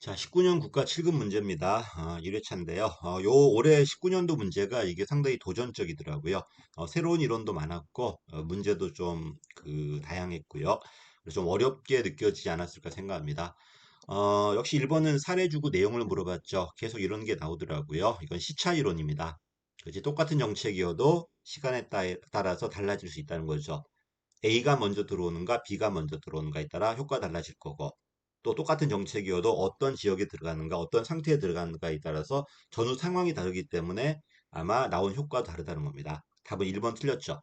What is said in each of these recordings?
자, 19년 국가 7급 문제입니다. 1회차인데요. 요 올해 19년도 문제가 이게 상당히 도전적이더라고요. 새로운 이론도 많았고, 문제도 좀 다양했고요. 그래서 좀 어렵게 느껴지지 않았을까 생각합니다. 역시 1번은 사례 주고 내용을 물어봤죠. 계속 이런 게 나오더라고요. 이건 시차 이론입니다. 그지 똑같은 정책이어도 시간에 따라서 달라질 수 있다는 거죠. A가 먼저 들어오는가 B가 먼저 들어오는가에 따라 효과가 달라질 거고 또 똑같은 정책이어도 어떤 지역에 들어가는가 어떤 상태에 들어가는가에 따라서 전후 상황이 다르기 때문에 아마 나온 효과도 다르다는 겁니다. 답은 1번 틀렸죠.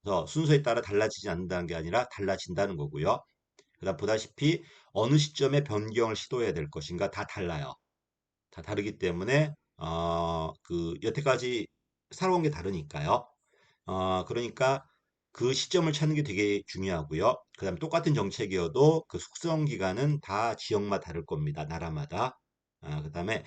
그래서 순서에 따라 달라지지 않는다는 게 아니라 달라진다는 거고요. 그다음 보다시피 어느 시점에 변경을 시도해야 될 것인가 다 달라요. 다 다르기 때문에 여태까지 살아온 게 다르니까요. 그러니까 그 시점을 찾는 게 되게 중요하고요. 그 다음에 똑같은 정책이어도 그 숙성 기간은 다 지역마다 다를 겁니다. 나라마다. 그 다음에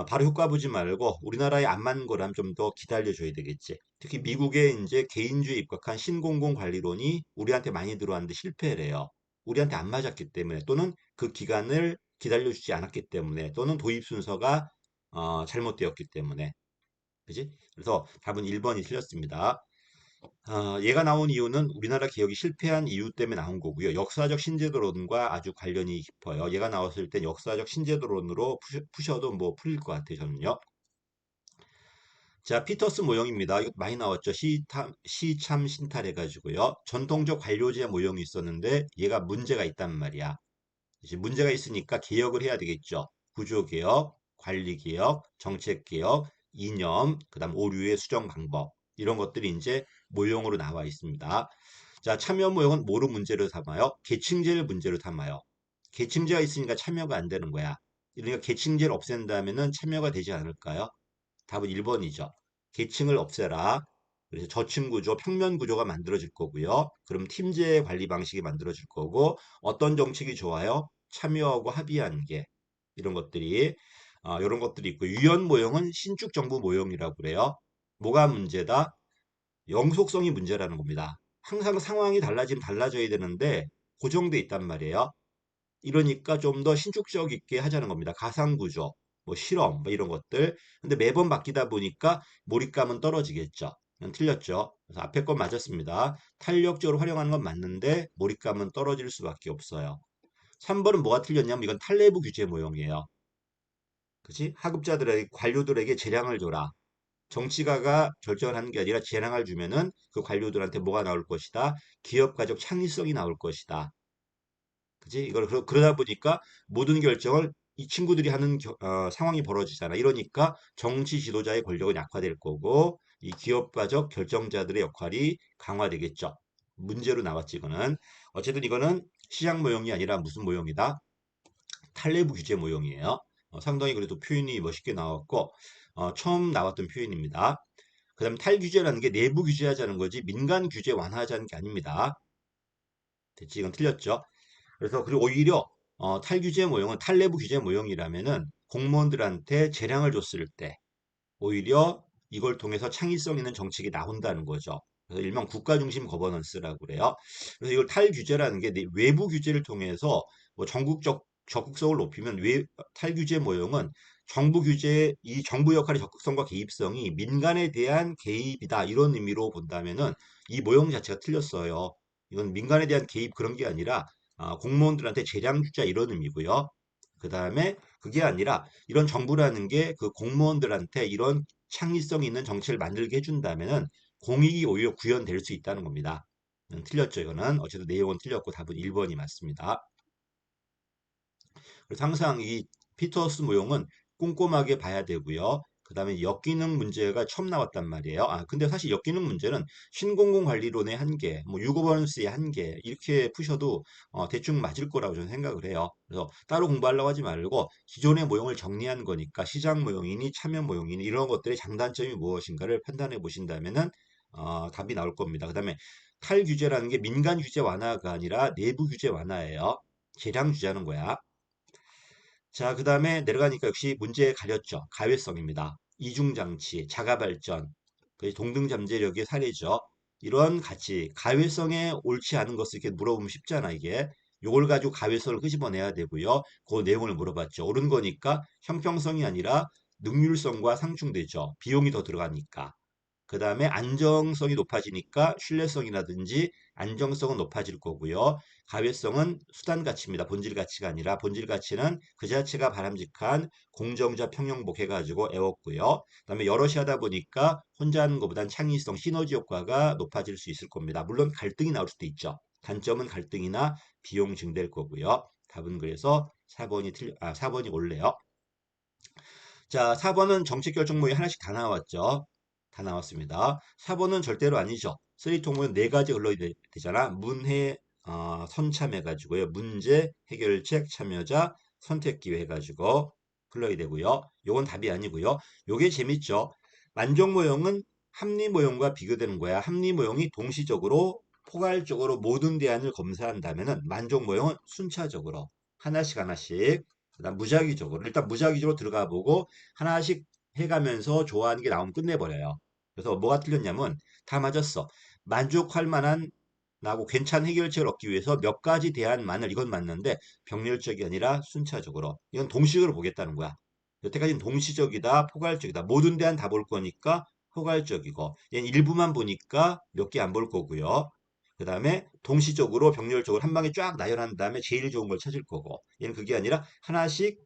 바로 효과 보지 말고 우리나라에 안 맞는 거라면 좀 더 기다려줘야 되겠지. 특히 미국에 이제 개인주에 입각한 신공공 관리론이 우리한테 많이 들어왔는데 실패래요. 우리한테 안 맞았기 때문에 또는 그 기간을 기다려주지 않았기 때문에 또는 도입 순서가 잘못되었기 때문에 그지? 그래서 답은 1번이 틀렸습니다. 얘가 나온 이유는 우리나라 개혁이 실패한 이유 때문에 나온 거고요. 역사적 신제도론과 아주 관련이 깊어요. 얘가 나왔을 땐 역사적 신제도론으로 푸셔도 뭐 풀릴 것 같아요, 저는요. 자, 피터스 모형입니다. 이거 많이 나왔죠. 시참 신탈해가지고요. 전통적 관료제 모형이 있었는데 얘가 문제가 있단 말이야. 이제 문제가 있으니까 개혁을 해야 되겠죠. 구조개혁, 관리개혁, 정책개혁, 이념, 그다음 오류의 수정 방법 이런 것들이 이제 모형으로 나와 있습니다. 자, 참여 모형은 뭐로 문제를 삼아요? 계층제를 문제로 삼아요. 계층제가 있으니까 참여가 안 되는 거야. 그러니까 계층제를 없앤다면은 참여가 되지 않을까요? 답은 1번이죠. 계층을 없애라. 그래서 저층 구조, 평면 구조가 만들어질 거고요. 그럼 팀제 관리 방식이 만들어질 거고 어떤 정책이 좋아요? 참여하고 합의하는 게 이런 것들이 이런 것들이 있고 유연 모형은 신축 정부 모형이라고 그래요. 뭐가 문제다? 영속성이 문제라는 겁니다. 항상 상황이 달라지면 달라져야 되는데 고정돼 있단 말이에요. 이러니까 좀 더 신축적 있게 하자는 겁니다. 가상구조, 뭐 실험, 뭐 이런 것들. 근데 매번 바뀌다 보니까 몰입감은 떨어지겠죠. 이건 틀렸죠. 그래서 앞에 건 맞았습니다. 탄력적으로 활용하는 건 맞는데 몰입감은 떨어질 수밖에 없어요. 3번은 뭐가 틀렸냐면 이건 탈레부 규제 모형이에요. 그치? 하급자들에게, 관료들에게 재량을 줘라. 정치가가 결정을 하는 게 아니라 재량을 주면은 그 관료들한테 뭐가 나올 것이다. 기업가적 창의성이 나올 것이다. 그지? 이걸 그러다 보니까 모든 결정을 이 친구들이 하는 상황이 벌어지잖아. 이러니까 정치 지도자의 권력은 약화될 거고 이 기업가적 결정자들의 역할이 강화되겠죠. 문제로 나왔지 이거는. 어쨌든 이거는 시장 모형이 아니라 무슨 모형이다? 탈레부 규제 모형이에요. 상당히 그래도 표현이 멋있게 나왔고 처음 나왔던 표현입니다. 그다음 탈규제라는 게 내부 규제하자는 거지 민간 규제 완화하자는 게 아닙니다. 됐지? 이건 틀렸죠. 그래서 그리고 오히려 탈규제 모형은 탈내부 규제 모형이라면은 공무원들한테 재량을 줬을 때 오히려 이걸 통해서 창의성 있는 정책이 나온다는 거죠. 그래서 일명 국가 중심 거버넌스라고 그래요. 그래서 이걸 탈규제라는 게 외부 규제를 통해서 뭐 전국적 적극성을 높이면 탈규제 모형은 정부 규제, 이 정부 역할의 적극성과 개입성이 민간에 대한 개입이다 이런 의미로 본다면은 이 모형 자체가 틀렸어요. 이건 민간에 대한 개입 그런 게 아니라 공무원들한테 재량 주자 이런 의미고요. 그 다음에 그게 아니라 이런 정부라는 게 그 공무원들한테 이런 창의성 있는 정책을 만들게 해준다면은 공익이 오히려 구현될 수 있다는 겁니다. 틀렸죠, 이거는. 어쨌든 내용은 틀렸고 답은 1번이 맞습니다. 그래서 항상 이 피터스 모형은 꼼꼼하게 봐야 되고요. 그 다음에 역기능 문제가 처음 나왔단 말이에요. 근데 사실 역기능 문제는 신공공 관리론의 한계, 뭐 유거버넌스의 한계 이렇게 푸셔도 대충 맞을 거라고 저는 생각을 해요. 그래서 따로 공부하려고 하지 말고 기존의 모형을 정리한 거니까 시장 모형이니 참여 모형이니 이런 것들의 장단점이 무엇인가를 판단해 보신다면은 답이 나올 겁니다. 그 다음에 탈규제라는 게 민간 규제 완화가 아니라 내부 규제 완화예요. 재량 주자는 거야. 자, 그 다음에 내려가니까 역시 문제에 가렸죠. 가외성입니다. 이중장치, 자가발전, 그 동등잠재력의 사례죠. 이런 가치, 가외성에 옳지 않은 것을 이렇게 물어보면 쉽잖아, 이게. 요걸 가지고 가외성을 끄집어내야 되고요. 그 내용을 물어봤죠. 옳은 거니까 형평성이 아니라 능률성과 상충되죠. 비용이 더 들어가니까. 그 다음에 안정성이 높아지니까 신뢰성이라든지 안정성은 높아질 거고요. 가외성은 수단 가치입니다. 본질 가치가 아니라 본질 가치는 그 자체가 바람직한 공정자 평형복 해가지고 애웠고요. 그 다음에 여럿이 하다 보니까 혼자 하는 것보단 창의성, 시너지 효과가 높아질 수 있을 겁니다. 물론 갈등이 나올 수도 있죠. 단점은 갈등이나 비용 증대일 거고요. 답은 그래서 4번이 올래요. 자, 4번은 정책 결정 모의 하나씩 다 나왔죠. 다 나왔습니다. 4번은 절대로 아니죠. 쓰리통은 네 가지 흘러야 되잖아. 문해, 선참해가지고요. 문제, 해결책, 참여자, 선택기회 해가지고 흘러야 되고요. 요건 답이 아니고요. 요게 재밌죠. 만족 모형은 합리 모형과 비교되는 거야. 합리 모형이 동시적으로 포괄적으로 모든 대안을 검사한다면은 만족 모형은 순차적으로 하나씩 하나씩 그다음 무작위적으로 일단 무작위적으로 들어가 보고 하나씩 해가면서 좋아하는 게 나오면 끝내버려요. 그래서 뭐가 틀렸냐면 다 맞았어. 만족할 만한 나고 괜찮은 해결책을 얻기 위해서 몇 가지 대안만을 이건 맞는데 병렬적이 아니라 순차적으로 이건 동시적으로 보겠다는 거야. 여태까지는 동시적이다, 포괄적이다. 모든 대안 다 볼 거니까 포괄적이고 얘는 일부만 보니까 몇 개 안 볼 거고요. 그 다음에 동시적으로 병렬적으로 한 방에 쫙 나열한 다음에 제일 좋은 걸 찾을 거고 얘는 그게 아니라 하나씩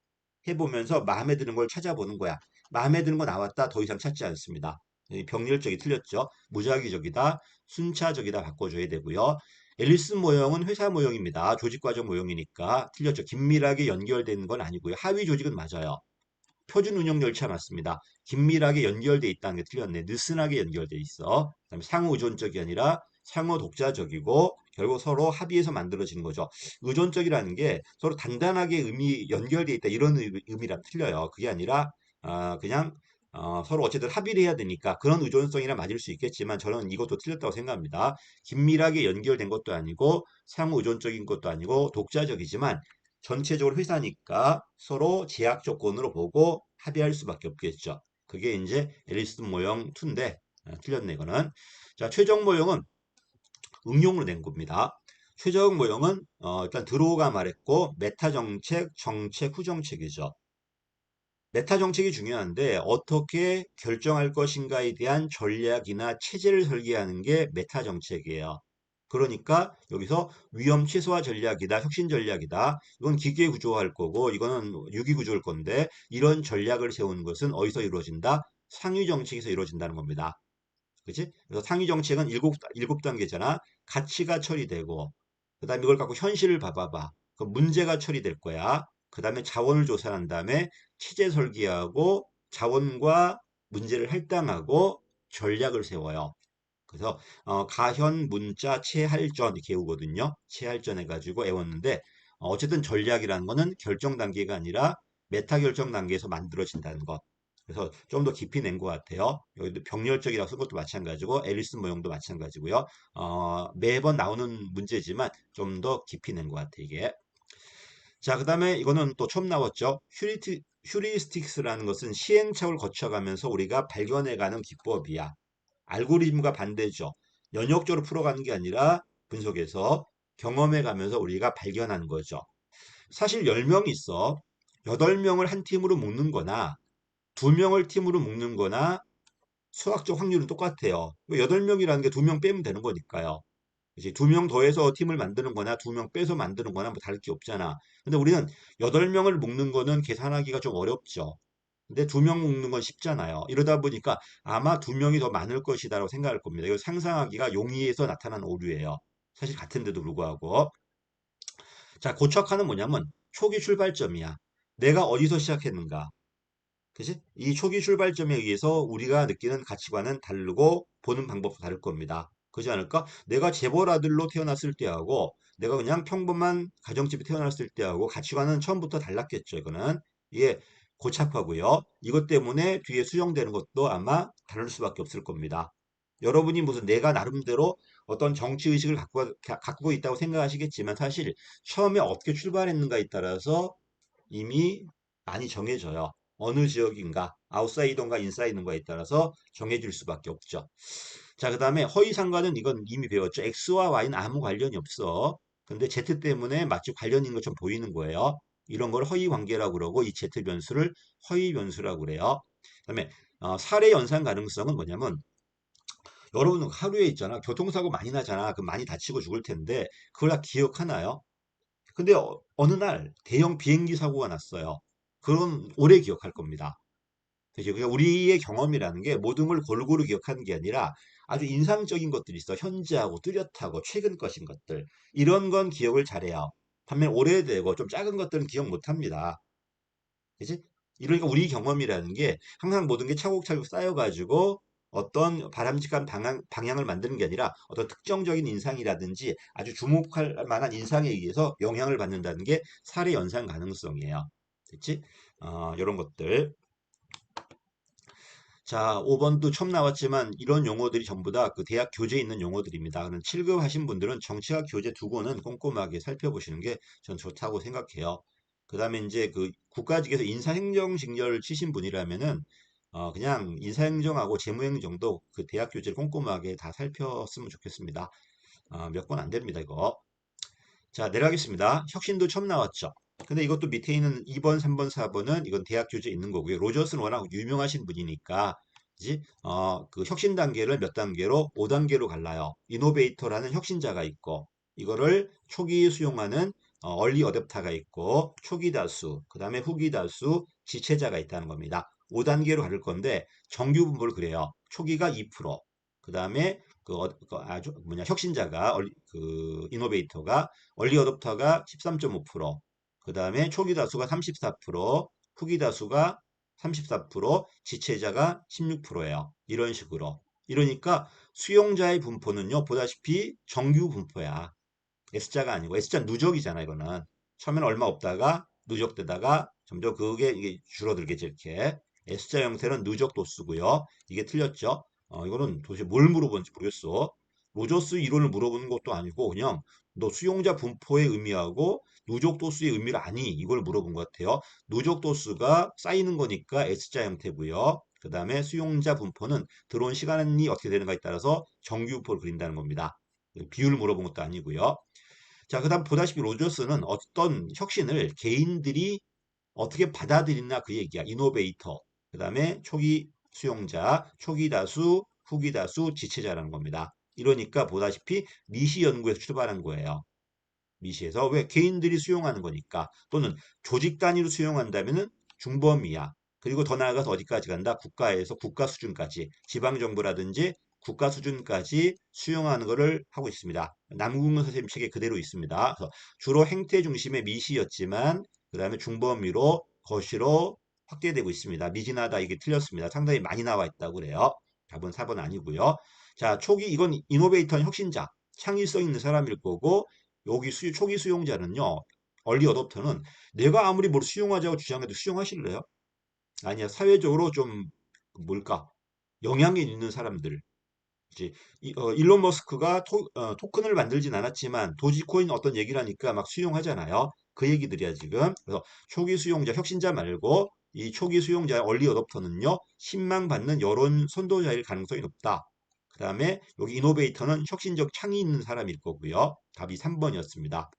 해보면서 마음에 드는 걸 찾아보는 거야. 마음에 드는 거 나왔다 더 이상 찾지 않습니다. 병렬적이 틀렸죠. 무작위적이다, 순차적이다 바꿔줘야 되고요. 앨리슨 모형은 회사 모형입니다. 조직과정 모형이니까 틀렸죠. 긴밀하게 연결되는 건 아니고요. 하위 조직은 맞아요. 표준 운영 절차 맞습니다. 긴밀하게 연결돼 있다는 게 틀렸네. 느슨하게 연결돼 있어. 그다음에 상호 의존적이 아니라 상호 독자적이고 결국 서로 합의해서 만들어지는 거죠. 의존적이라는 게 서로 단단하게 연결돼 있다 이런 의미랑 틀려요. 그게 아니라 그냥 서로 어쨌든 합의를 해야 되니까 그런 의존성이라 맞을 수 있겠지만 저는 이것도 틀렸다고 생각합니다. 긴밀하게 연결된 것도 아니고 상호 의존적인 것도 아니고 독자적이지만 전체적으로 회사니까 서로 제약 조건으로 보고 합의할 수밖에 없겠죠. 그게 이제 앨리슨 모형 2인데 틀렸네 이거는. 자, 최종 모형은 응용으로 낸 겁니다. 최종 모형은 일단 드로우가 말했고 메타 정책, 정책, 후정책이죠. 메타 정책이 중요한데 어떻게 결정할 것인가에 대한 전략이나 체제를 설계하는 게 메타 정책이에요. 그러니까 여기서 위험 최소화 전략이다, 혁신 전략이다. 이건 기계 구조화할 거고 이거는 유기 구조일 건데 이런 전략을 세우는 것은 어디서 이루어진다? 상위 정책에서 이루어진다는 겁니다. 그치? 그래서 상위 정책은 일곱 단계잖아. 가치가 처리되고 그다음에 이걸 갖고 현실을 봐봐봐. 그 문제가 처리될 거야. 그다음에 자원을 조사한 다음에 체제 설계하고 자원과 문제를 할당하고 전략을 세워요. 그래서 가현, 문자, 체할전 이렇게 외우거든요. 체할전 해가지고 외웠는데 어쨌든 전략이라는 거는 결정 단계가 아니라 메타 결정 단계에서 만들어진다는 것. 그래서 좀 더 깊이 낸 것 같아요. 여기도 병렬적이라고 쓴 것도 마찬가지고 앨리슨 모형도 마찬가지고요. 매번 나오는 문제지만 좀 더 깊이 낸 것 같아 이게. 자, 그 다음에 이거는 또 처음 나왔죠. 휴리스틱스라는 것은 시행착오를 거쳐가면서 우리가 발견해가는 기법이야. 알고리즘과 반대죠. 연역적으로 풀어가는 게 아니라 분석해서 경험해가면서 우리가 발견하는 거죠. 사실 10명이 있어. 8명을 한 팀으로 묶는 거나 2명을 팀으로 묶는 거나 수학적 확률은 똑같아요. 8명이라는 게 2명 빼면 되는 거니까요. 이제 2명 더해서 팀을 만드는 거나 2명 빼서 만드는 거나 뭐 다를 게 없잖아. 근데 우리는 8명을 묶는 거는 계산하기가 좀 어렵죠. 근데 2명 묶는 건 쉽잖아요. 이러다 보니까 아마 2명이 더 많을 것이다라고 생각할 겁니다. 이거 상상하기가 용이해서 나타난 오류예요. 사실 같은데도 불구하고. 자, 고착화는 뭐냐면 초기 출발점이야. 내가 어디서 시작했는가. 그치? 이 초기 출발점에 의해서 우리가 느끼는 가치관은 다르고 보는 방법도 다를 겁니다. 그렇지 않을까? 내가 재벌 아들로 태어났을 때하고 내가 그냥 평범한 가정집에 태어났을 때하고 가치관은 처음부터 달랐겠죠. 이거는 이게 고착화고요. 이것 때문에 뒤에 수정되는 것도 아마 다를 수밖에 없을 겁니다. 여러분이 무슨 내가 나름대로 어떤 정치 의식을 갖고 있다고 생각하시겠지만 사실 처음에 어떻게 출발했는가에 따라서 이미 많이 정해져요. 어느 지역인가, 아웃사이더인가 인사이더인가에 따라서 정해질 수밖에 없죠. 자, 그 다음에 허위상관은 이건 이미 배웠죠. X와 Y는 아무 관련이 없어. 근데 Z 때문에 마치 관련인 것처럼 보이는 거예요. 이런 걸 허위 관계라고 그러고 이 Z 변수를 허위 변수라고 그래요. 그다음에 살해 연산 가능성은 뭐냐면 여러분 하루에 있잖아. 교통사고 많이 나잖아. 그 많이 다치고 죽을 텐데 그걸 다 기억하나요? 근데 어느 날 대형 비행기 사고가 났어요. 그건 오래 기억할 겁니다. 그죠? 그러니까 우리의 경험이라는 게 모든 걸 골고루 기억하는 게 아니라 아주 인상적인 것들이 있어. 현재하고 뚜렷하고 최근 것인 것들. 이런 건 기억을 잘해요. 반면 오래되고 좀 작은 것들은 기억 못 합니다. 그지? 이러니까 우리 경험이라는 게 항상 모든 게 차곡차곡 쌓여가지고 어떤 바람직한 방향을 만드는 게 아니라 어떤 특정적인 인상이라든지 아주 주목할 만한 인상에 의해서 영향을 받는다는 게 살해 연상 가능성이에요. 됐지? 이런 것들. 자, 5번도 처음 나왔지만 이런 용어들이 전부 다 그 대학 교재에 있는 용어들입니다. 그럼 7급 하신 분들은 정치학 교재 두 권은 꼼꼼하게 살펴보시는 게 전 좋다고 생각해요. 그 다음에 이제 그 국가직에서 인사행정직렬을 치신 분이라면은 그냥 인사행정하고 재무행정도 그 대학 교재를 꼼꼼하게 다 살폈으면 좋겠습니다. 몇 권 안 됩니다, 이거. 자, 내려가겠습니다. 혁신도 처음 나왔죠. 근데 이것도 밑에 있는 2번, 3번, 4번은 이건 대학 교재에 있는 거고요. 로저스는 워낙 유명하신 분이니까, 그지? 그 혁신 단계를 몇 단계로? 5단계로 갈라요. 이노베이터라는 혁신자가 있고, 이거를 초기 수용하는 얼리 어댑터가 있고, 초기 다수, 그 다음에 후기 다수, 지체자가 있다는 겁니다. 5단계로 가를 건데, 정규 분포를 그래요. 초기가 2%, 그 다음에 그 아주 뭐냐 혁신자가 그 이노베이터가 얼리 어댑터가 13.5%, 그 다음에 초기 다수가 34%, 후기 다수가 34%, 지체자가 16%예요. 이런 식으로. 이러니까 수용자의 분포는요, 보다시피 정규 분포야. S자가 아니고, S자 누적이잖아, 이거는. 처음에는 얼마 없다가 누적되다가 점점 그게 이게 줄어들겠지, 이렇게. S자 형태는 누적 도수고요. 이게 틀렸죠? 이거는 도대체 뭘 물어보는지 모르겠어. 로저스 이론을 물어보는 것도 아니고, 그냥 너 수용자 분포의 의미하고 누적 도수의 의미를 아니? 이걸 물어본 것 같아요. 누적 도수가 쌓이는 거니까 S자 형태고요. 그 다음에 수용자 분포는 들어온 시간이 어떻게 되는가에 따라서 정규 분포를 그린다는 겁니다. 비율을 물어본 것도 아니고요. 자, 그다음 보다시피 로저스는 어떤 혁신을 개인들이 어떻게 받아들이나 그 얘기야. 이노베이터. 그다음에 초기 수용자, 초기 다수, 후기 다수, 지체자라는 겁니다. 이러니까 보다시피 미시 연구에서 출발한 거예요. 미시에서 왜 개인들이 수용하는 거니까 또는 조직 단위로 수용한다면은 중범위야. 그리고 더 나아가서 어디까지 간다? 국가에서 국가 수준까지 지방 정부라든지 국가 수준까지 수용하는 것을 하고 있습니다. 남궁근 선생님 책에 그대로 있습니다. 그래서 주로 행태 중심의 미시였지만 그다음에 중범위로 거시로 확대되고 있습니다. 미진하다 이게 틀렸습니다. 상당히 많이 나와 있다고 그래요. 답은 4번 아니고요. 자, 초기 이건 이노베이터는 혁신자, 창의성 있는 사람일 거고 여기 초기 수용자는요. 얼리 어댑터는 내가 아무리 뭘 수용하자고 주장해도 수용하실래요? 아니야. 사회적으로 좀 뭘까? 영향이 있는 사람들. 이제 일론 머스크가 토큰을 만들진 않았지만 도지코인 어떤 얘기를 하니까 막 수용하잖아요. 그 얘기들이야 지금. 그래서 초기 수용자, 혁신자 말고 이 초기 수용자 얼리 어댑터는요. 신망받는 여론 선도자일 가능성이 높다. 그 다음에 여기 이노베이터는 혁신적 창의 있는 사람일 거고요. 답이 3번이었습니다.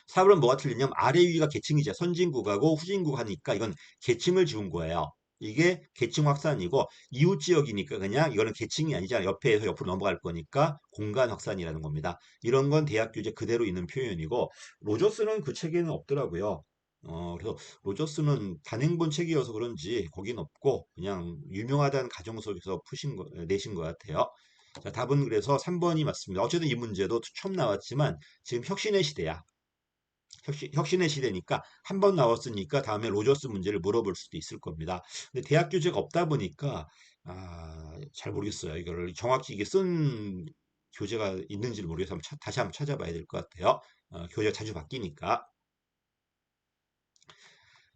4번은 뭐가 틀리냐면 아래 위가 계층이죠. 선진국하고 후진국 하니까 이건 계층을 지운 거예요. 이게 계층 확산이고 이웃 지역이니까 그냥 이거는 계층이 아니잖아. 옆에서 옆으로 넘어갈 거니까 공간 확산이라는 겁니다. 이런 건 대학 교재 그대로 있는 표현이고 로저스는 그 책에는 없더라고요. 그래서 로저스는 단행본 책이어서 그런지 거긴 없고 그냥 유명하다는 가정 속에서 내신 것 같아요. 자, 답은 그래서 3번이 맞습니다. 어쨌든 이 문제도 처음 나왔지만 지금 혁신의 시대야. 혁신의 시대니까 한 번 나왔으니까 다음에 로저스 문제를 물어볼 수도 있을 겁니다. 근데 대학 교재가 없다 보니까 잘 모르겠어요. 이거를 정확히 이게 쓴 교재가 있는지를 모르겠어서 다시 한번 찾아봐야 될 것 같아요. 교재가 자주 바뀌니까.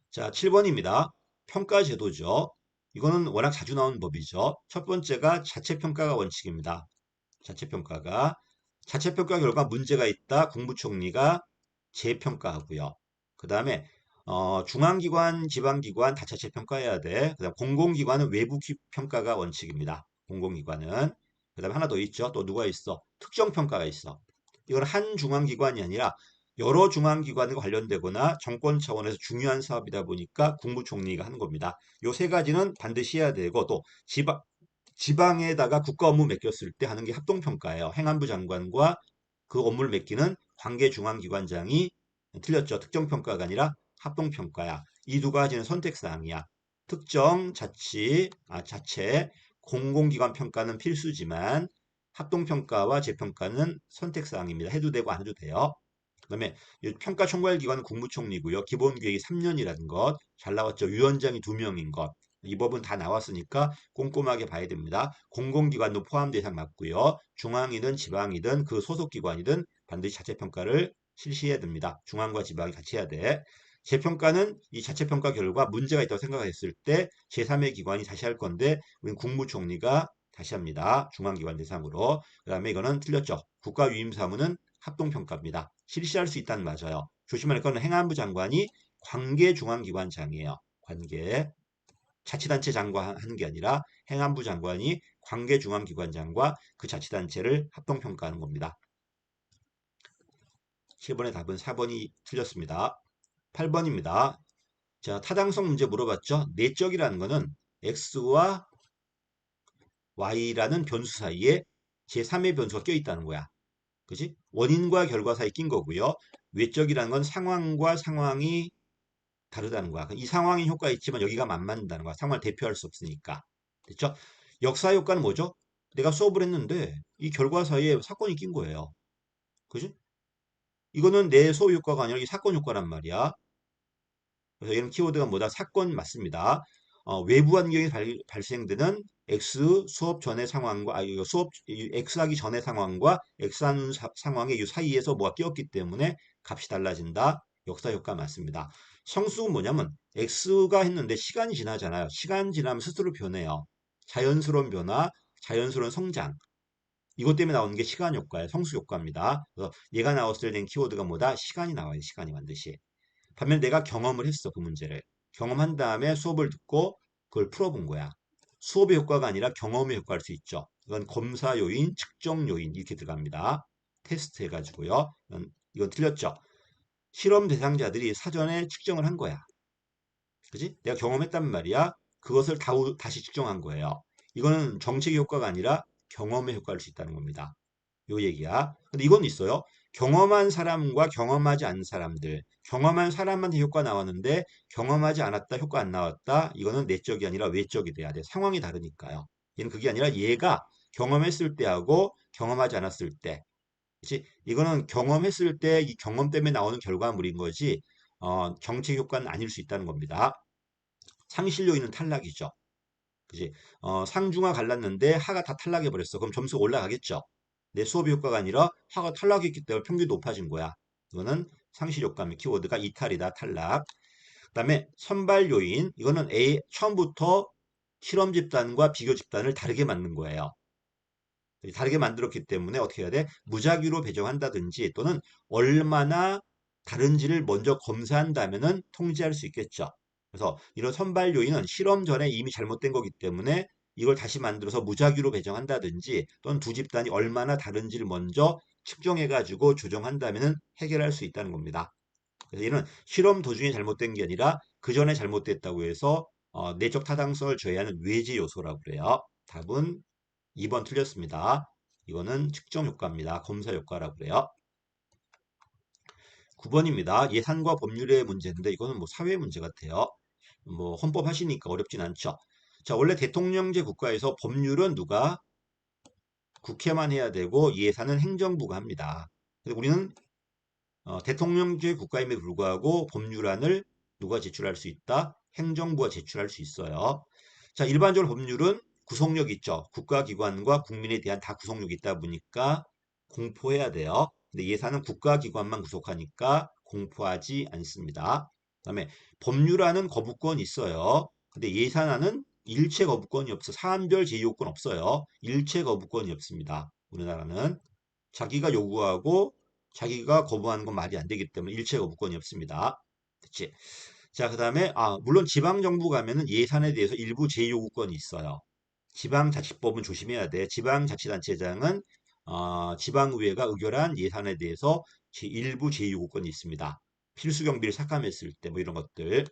자, 7번입니다. 평가 제도죠. 이거는 워낙 자주 나오는 법이죠. 첫 번째가 자체평가가 원칙입니다. 자체평가가 자체평가 결과 문제가 있다. 국무총리가 재평가하고요. 그 다음에 중앙기관, 지방기관 다 자체평가해야 돼. 그 다음 공공기관은 외부 평가가 원칙입니다. 공공기관은. 그 다음에 하나 더 있죠. 또 누가 있어? 특정평가가 있어. 이건 한 중앙기관이 아니라 여러 중앙기관과 관련되거나 정권 차원에서 중요한 사업이다 보니까 국무총리가 하는 겁니다. 요 세 가지는 반드시 해야 되고 또 지방에다가 국가 업무 맡겼을 때 하는 게 합동평가예요. 행안부 장관과 그 업무를 맡기는 관계중앙기관장이 틀렸죠. 특정평가가 아니라 합동평가야. 이 두 가지는 선택사항이야. 특정 자체, 공공기관 평가는 필수지만 합동평가와 재평가는 선택사항입니다. 해도 되고 안 해도 돼요. 그다음에 평가총괄기관은 국무총리고요. 기본계획이 3년이라는 것. 잘 나왔죠. 위원장이 2명인 것. 이 법은 다 나왔으니까 꼼꼼하게 봐야 됩니다. 공공기관도 포함 대상 맞고요. 중앙이든 지방이든 그 소속기관이든 반드시 자체평가를 실시해야 됩니다. 중앙과 지방이 같이 해야 돼. 재평가는 이 자체평가 결과 문제가 있다고 생각했을 때 제3의 기관이 다시 할 건데 우리 국무총리가 다시 합니다. 중앙기관 대상으로. 그 다음에 이거는 틀렸죠. 국가유임사무는 합동평가입니다. 실시할 수 있다는 맞아요. 조심할 거는 행안부 장관이 관계중앙기관장이에요. 관계. 자치단체 장관 하는 게 아니라 행안부 장관이 관계중앙기관장과 그 자치단체를 합동평가하는 겁니다. 7번의 답은 4번이 틀렸습니다. 8번입니다. 자, 타당성 문제 물어봤죠? 내적이라는 거는 x와 y라는 변수 사이에 제3의 변수가 껴있다는 거야. 그지? 원인과 결과 사이에 낀 거고요. 외적이라는 건 상황과 상황이 다르다는 거야. 이 상황이 효과가 있지만 여기가 안 맞는다는 거야. 상황을 대표할 수 없으니까. 됐죠? 역사 효과는 뭐죠? 내가 수업을 했는데 이 결과 사이에 사건이 낀 거예요. 그지? 이거는 내 수업 효과가 아니라 이 사건 효과란 말이야. 그래서 이런 키워드가 뭐다? 사건 맞습니다. 외부 환경이 발생되는 X 수업 전의 상황과 이거 수업 X 하기 전의 상황과 X 하는 상황의 이 사이에서 뭐가 끼었기 때문에 값이 달라진다. 역사 효과 맞습니다. 성수는 뭐냐면 X가 했는데 시간이 지나잖아요. 시간 지나면 스스로 변해요. 자연스러운 변화, 자연스러운 성장. 이것 때문에 나오는 게 시간 효과예요. 성수 효과입니다. 그래서 얘가 나왔을 땐 키워드가 뭐다? 시간이 나와요. 시간이 반드시. 반면 내가 경험을 했어, 그 문제를. 경험한 다음에 수업을 듣고 그걸 풀어본 거야. 수업의 효과가 아니라 경험의 효과일 수 있죠. 이건 검사 요인, 측정 요인 이렇게 들어갑니다. 테스트 해가지고요. 이건 틀렸죠. 실험 대상자들이 사전에 측정을 한 거야. 그지? 내가 경험했단 말이야. 그것을 다시 측정한 거예요. 이거는 정책의 효과가 아니라 경험의 효과일 수 있다는 겁니다. 요 얘기야. 근데 이건 있어요. 경험한 사람과 경험하지 않은 사람들. 경험한 사람한테 효과 나왔는데 경험하지 않았다, 효과 안 나왔다. 이거는 내적이 아니라 외적이 돼야 돼. 상황이 다르니까요. 얘는 그게 아니라 얘가 경험했을 때하고 경험하지 않았을 때. 그치? 이거는 경험했을 때 이 경험 때문에 나오는 결과물인 거지. 정책 효과는 아닐 수 있다는 겁니다. 상실 요인은 탈락이죠. 그지? 상중하 갈랐는데 하가 다 탈락해 버렸어. 그럼 점수 올라가겠죠. 내 수업의 효과가 아니라 하가 탈락했기 때문에 평균이 높아진 거야. 이거는 상실 효과의 키워드가 이탈이다. 탈락. 그다음에 선발 요인. 이거는 처음부터 실험 집단과 비교 집단을 다르게 만든 거예요. 다르게 만들었기 때문에 어떻게 해야 돼? 무작위로 배정한다든지 또는 얼마나 다른지를 먼저 검사한다면은 통제할 수 있겠죠. 그래서 이런 선발 요인은 실험 전에 이미 잘못된 거기 때문에 이걸 다시 만들어서 무작위로 배정한다든지 또는 두 집단이 얼마나 다른지를 먼저 측정해가지고 조정한다면은 해결할 수 있다는 겁니다. 그래서 이는 실험 도중에 잘못된 게 아니라 그 전에 잘못됐다고 해서 내적 타당성을 저해하는 외지 요소라고 그래요. 답은 2번 틀렸습니다. 이거는 측정 효과입니다. 검사 효과라고 그래요. 9번입니다. 예산과 법률의 문제인데 이거는 뭐 사회 문제 같아요. 뭐 헌법 하시니까 어렵진 않죠. 자, 원래 대통령제 국가에서 법률은 누가 국회만 해야 되고 예산은 행정부가 합니다. 근데 우리는 대통령제 국가임에 불구하고 법률안을 누가 제출할 수 있다? 행정부가 제출할 수 있어요. 자, 일반적으로 법률은 구속력 있죠. 국가기관과 국민에 대한 다 구속력이 있다 보니까 공포해야 돼요. 근데 예산은 국가기관만 구속하니까 공포하지 않습니다. 그다음에 법률안은 거부권이 있어요. 근데 예산안은 일체 거부권이 없어. 사안별 제의요건 없어요. 일체 거부권이 없습니다. 우리나라는 자기가 요구하고 자기가 거부하는 건 말이 안 되기 때문에 일체 거부권이 없습니다. 그치? 자, 그 다음에, 물론 지방정부 가면은 예산에 대해서 일부 제의요구권이 있어요. 지방자치법은 조심해야 돼. 지방자치단체장은 지방의회가 의결한 예산에 대해서 일부 제2요구권이 있습니다. 필수 경비를 삭감했을 때 뭐 이런 것들.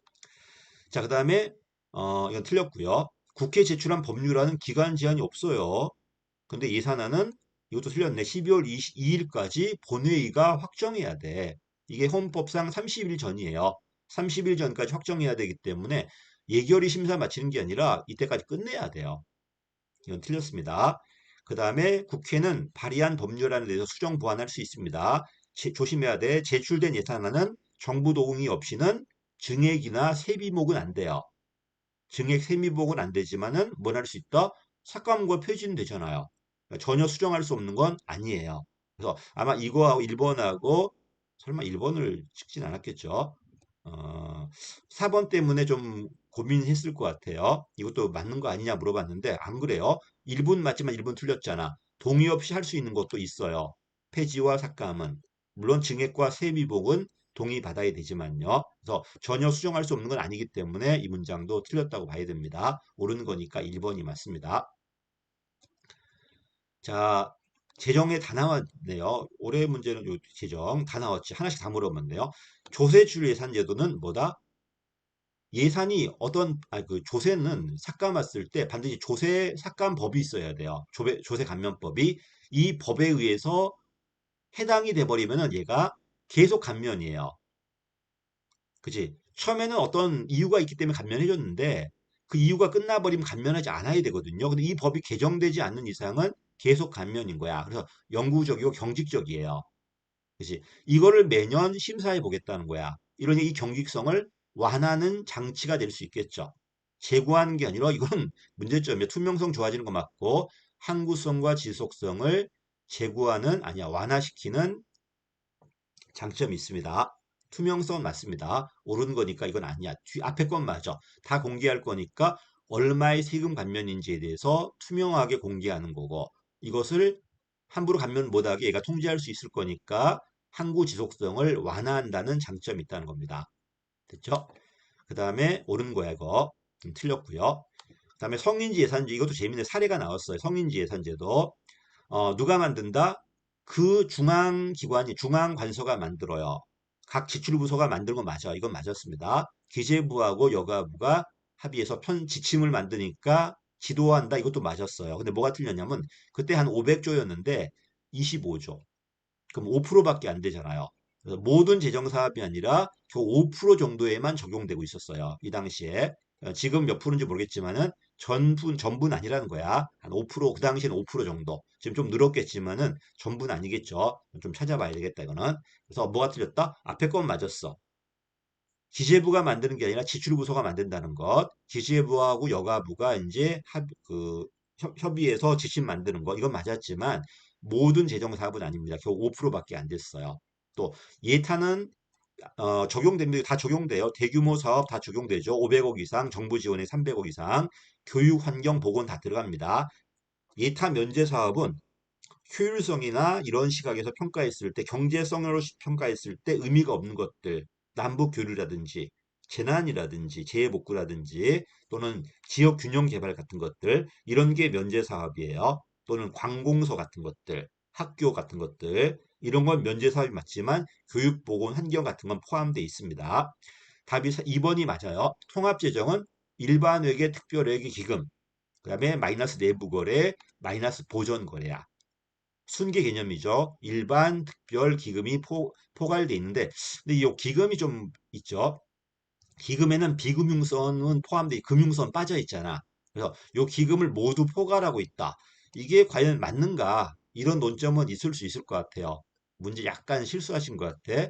자, 그 다음에 이건 틀렸고요. 국회 제출한 법률안은 기간 제한이 없어요. 근데 예산안은 이것도 틀렸네. 12월 22일까지 본회의가 확정해야 돼. 이게 헌법상 30일 전이에요. 30일 전까지 확정해야 되기 때문에 예결위 심사 마치는 게 아니라 이때까지 끝내야 돼요. 이건 틀렸습니다. 그 다음에 국회는 발의한 법률안에 대해서 수정 보완할 수 있습니다. 조심해야 돼. 제출된 예산안은 정부 동의 없이는 증액이나 세비목은 안 돼요. 증액 세미복은 안 되지만은 뭘 할 수 있다? 삭감과 폐지는 되잖아요. 그러니까 전혀 수정할 수 없는 건 아니에요. 그래서 아마 이거하고 1번하고 설마 1번을 찍진 않았겠죠. 어, 4번 때문에 좀 고민했을 것 같아요. 이것도 맞는 거 아니냐 물어봤는데 안 그래요. 1분 맞지만 1분 틀렸잖아. 동의 없이 할 수 있는 것도 있어요. 폐지와 삭감은. 물론 증액과 세미복은 동의받아야 되지만요. 그래서 전혀 수정할 수 없는 건 아니기 때문에 이 문장도 틀렸다고 봐야 됩니다. 옳은 거니까 1번이 맞습니다. 자, 재정에 다 나왔네요. 올해 문제는 요 재정 다 나왔지. 하나씩 다 물어봤네요. 조세출 예산 제도는 뭐다? 예산이 그 조세는 삭감했을 때 반드시 조세 삭감법이 있어야 돼요. 조세 감면법이. 이 법에 의해서 해당이 돼버리면은 얘가 계속 감면이에요. 그치? 처음에는 어떤 이유가 있기 때문에 감면해줬는데 그 이유가 끝나버리면 감면하지 않아야 되거든요. 근데 이 법이 개정되지 않는 이상은 계속 감면인 거야. 그래서 영구적이고 경직적이에요. 그치? 이거를 매년 심사해 보겠다는 거야. 이러니 이 경직성을 완화하는 장치가 될 수 있겠죠. 제고하는 게 아니라 이건 문제점이에요. 투명성 좋아지는 거 맞고 항구성과 지속성을 제고하는 아니야 완화시키는 장점이 있습니다. 투명성 맞습니다. 옳은 거니까 이건 아니야. 앞에 건 맞아. 다 공개할 거니까 얼마의 세금 감면인지에 대해서 투명하게 공개하는 거고 이것을 함부로 감면 못하게 얘가 통제할 수 있을 거니까 항구 지속성을 완화한다는 장점이 있다는 겁니다. 됐죠? 그 다음에 옳은 거야 이거. 좀 틀렸고요. 그 다음에 성인지 예산제 이것도 재밌는 사례가 나왔어요. 성인지 예산제도 누가 만든다? 그 중앙기관이 중앙관서가 만들어요. 각 지출부서가 만든 건 맞아. 이건 맞았습니다. 기재부하고 여가부가 합의해서 지침을 만드니까 지도한다. 이것도 맞았어요. 근데 뭐가 틀렸냐면 그때 한 500조였는데 25조. 그럼 5%밖에 안 되잖아요. 그래서 모든 재정사업이 아니라 그 5% 정도에만 적용되고 있었어요. 이 당시에. 지금 몇 프로인지 모르겠지만은 전부는 아니라는 거야. 한 5%, 그 당시에는 5% 정도. 지금 좀 늘었겠지만은 전부는 아니겠죠. 좀 찾아봐야 되겠다, 이거는. 그래서 뭐가 틀렸다? 앞에 건 맞았어. 기재부가 만드는 게 아니라 지출부서가 만든다는 것. 기재부하고 여가부가 이제 협의해서 지침 만드는 것. 이건 맞았지만 모든 재정사업은 아닙니다. 겨우 5%밖에 안 됐어요. 또 예타는 적용됩니다. 다 적용돼요. 대규모 사업 다 적용되죠. 500억 이상, 정부 지원에 300억 이상, 교육, 환경, 보건 다 들어갑니다. 예타 면제 사업은 효율성이나 이런 시각에서 평가했을 때 경제성으로 평가했을 때 의미가 없는 것들 남북 교류라든지 재난이라든지 재해복구라든지 또는 지역 균형 개발 같은 것들 이런 게 면제 사업이에요. 또는 관공서 같은 것들 학교 같은 것들 이런 건 면제 사업이 맞지만 교육 보건 환경 같은 건 포함되어 있습니다. 답이 2번이 맞아요. 통합재정은 일반회계 특별회계 기금 그 다음에 마이너스 내부거래 마이너스 보전거래야. 순계 개념이죠. 일반, 특별, 기금이 포괄되어 있는데, 근데 이 기금이 좀 있죠. 기금에는 비금융선은 포함돼, 금융선 빠져 있잖아. 그래서 이 기금을 모두 포괄하고 있다. 이게 과연 맞는가? 이런 논점은 있을 수 있을 것 같아요. 문제 약간 실수하신 것 같아.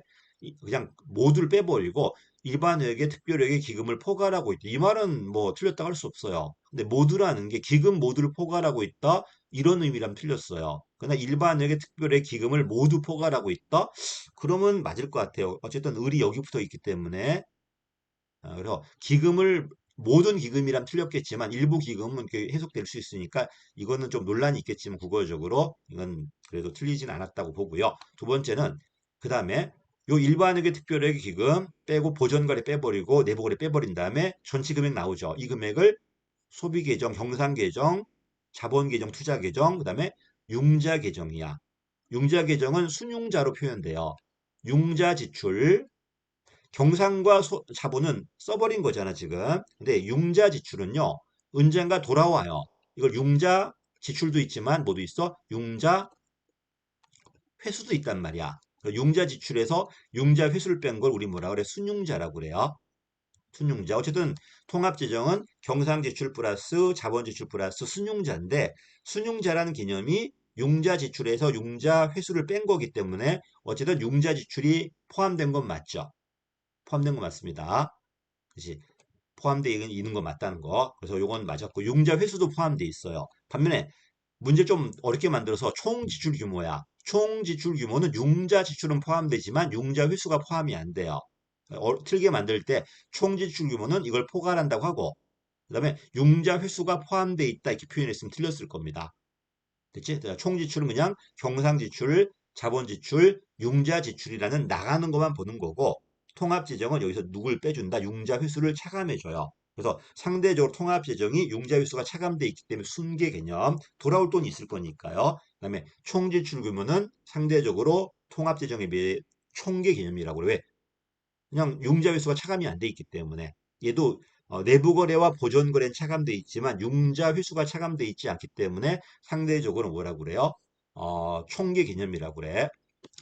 그냥 모두를 빼버리고 일반회계, 특별회계 기금을 포괄하고 있다. 이 말은 뭐 틀렸다고 할 수 없어요. 근데 모두라는 게 기금 모두를 포괄하고 있다. 이런 의미라면 틀렸어요. 그러나 일반회계, 특별회계 기금을 모두 포괄하고 있다. 그러면 맞을 것 같아요. 어쨌든 을이 여기 붙어 있기 때문에 그래서 기금을 모든 기금이란 틀렸겠지만 일부 기금은 해석될 수 있으니까 이거는 좀 논란이 있겠지만 국어적으로 이건 그래도 틀리진 않았다고 보고요. 두 번째는 그 다음에 요 일반회계 특별회계 기금 빼고 보전거래 빼버리고 내부거래 빼버린 다음에 전체 금액 나오죠. 이 금액을 소비계정, 경상계정, 자본계정, 투자계정, 그 다음에 융자 계정이야. 융자 계정은 순융자로 표현돼요. 융자 지출, 경상과 자본은 써버린 거잖아, 지금. 근데 융자 지출은요, 언젠가 돌아와요. 이걸 융자 지출도 있지만 뭐도 있어? 융자 회수도 있단 말이야. 융자 지출에서 융자 회수를 뺀 걸 우리 뭐라 그래? 순융자라고 그래요. 순융자. 어쨌든 통합재정은 경상지출 플러스 자본지출 플러스 순융자인데 순융자라는 개념이 융자 지출에서 융자 회수를 뺀 거기 때문에 어쨌든 융자 지출이 포함된 건 맞죠. 포함된 거 맞습니다. 그치? 포함되어 있는 거 맞다는 거. 그래서 요건 맞았고 융자 회수도 포함되어 있어요. 반면에 문제 좀 어렵게 만들어서 총 지출 규모야. 총 지출 규모는 융자 지출은 포함되지만 융자 회수가 포함이 안 돼요. 틀게 만들 때 총 지출 규모는 이걸 포괄한다고 하고 그다음에 융자 회수가 포함되어 있다 이렇게 표현했으면 틀렸을 겁니다. 됐지? 총 지출은 그냥 경상 지출, 자본 지출, 융자 지출이라는 나가는 것만 보는 거고 통합 재정은 여기서 누굴 빼준다? 융자 회수를 차감해줘요. 그래서 상대적으로 통합 재정이 융자 회수가 차감돼 있기 때문에 순계 개념 돌아올 돈이 있을 거니까요. 그다음에 총 지출 규모는 상대적으로 통합 재정에 비해 총계 개념이라고 그래. 왜? 그냥 융자 회수가 차감이 안 돼 있기 때문에 얘도 내부 거래와 보존 거래는 차감돼 있지만 융자 회수가 차감돼 있지 않기 때문에 상대적으로 뭐라고 그래요? 총계 개념이라고 그래.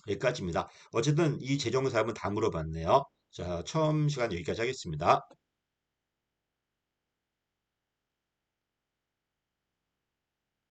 여기까지입니다. 어쨌든 이 재정사 한번 다 물어봤네요. 자, 처음 시간 여기까지 하겠습니다.